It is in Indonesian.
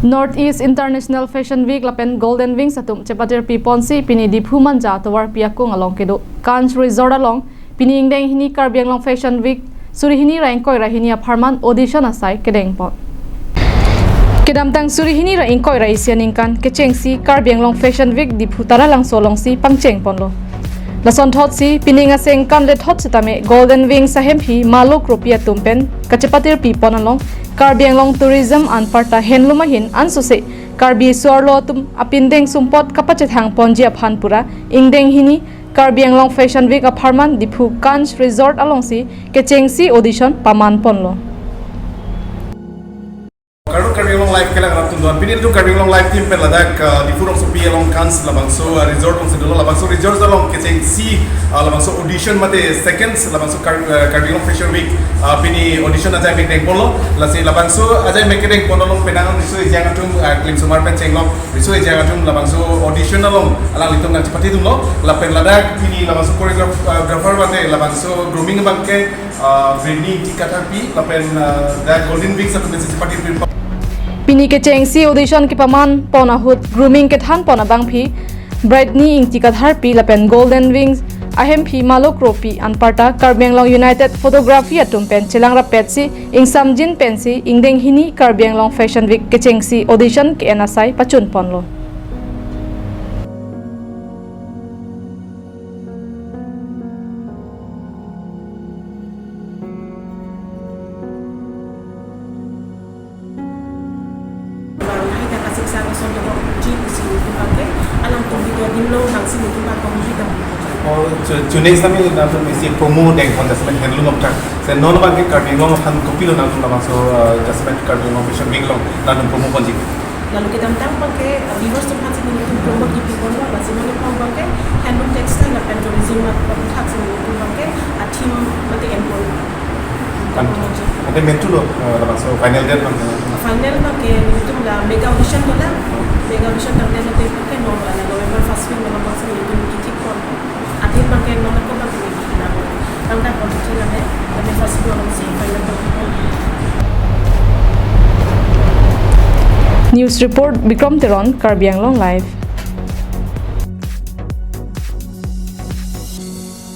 Northeast International Fashion Week lapen Golden Wings atum chepatir piponsi pini diphuman ja tawar piakung along kedo Cannes Resort along pini ingdeng hini Karbi Anglong Fashion Week suri hini raingkoi ra hini aparman audition asai kedeng pot kedam tang suri hini ra ingkoi ra isianingkan kechengsi Karbi Anglong Fashion Week diphutara lang solongsi pangcheng ponlo lason thot si pininga seng kan le thot sitame Golden Wings sahem hi malok rupia tumpen kachepatir pipon along Karbi Anglong Tourism an parta henlumahin ansuse Karbi Suarlo tum apindeng sumpot kapachet hang ponji aphanpura ingdeng hini Karbi Anglong Fashion Week aparman diphu Cannes Resort alongsi kechengsi audition paman ponlo Karbi Anglong live kela karap tunduan pinin tu Karbi Anglong live team pen ladak di furong so pi along Cannes labang so resort long sedolo labang so resort along kechengsi labang so audition mate seconds labang so Karbi Anglong Fashion Week pini audition aja mekdeng polo lasi labang so aja mekdeng polo long penangan risu jangan tum klim sumar pen chenglong risu jangan tum labang so audition along alang litung nang cepati tum lo lapen ladak pini labang so choreographer mate labang so grooming bangke Britney Tikatapi lapen da Golden Wings atau cepati pini kechengsi audition ki paman pona hut grooming ke than pona bangphi Britney Tikatapi pi lapen Golden Wings ahem phi malok ropi anparta Karbi Anglong United Photography atum pen chelangra petsi ingsamjin pensi ingdeng hini Karbi Anglong Fashion Week kechengsi audition ke enasai pachun ponlo Junej sami natum isi promo deng kon dasmen handlum optak se non bangke Karbi Anglong han kopilo natum labang so dasmen Karbi Anglong Fashion Week long natum promo konji lalu kita mentang pakai viewers tuh kan sini untuk promo di pon lah masih mana pun pakai handlum textile dan tourism apa hak sini untuk pakai team mati employ kan ada mentu lo labang so final date bang final pakai itu lah mega audition tu lah mega audition dan dia nanti pakai November first week memang masih itu kick pon akhir pakai nomor kau pakai ni nama produksi lah tapi first week orang sih final tu News Report Bikram Teron Karbi Anglong Live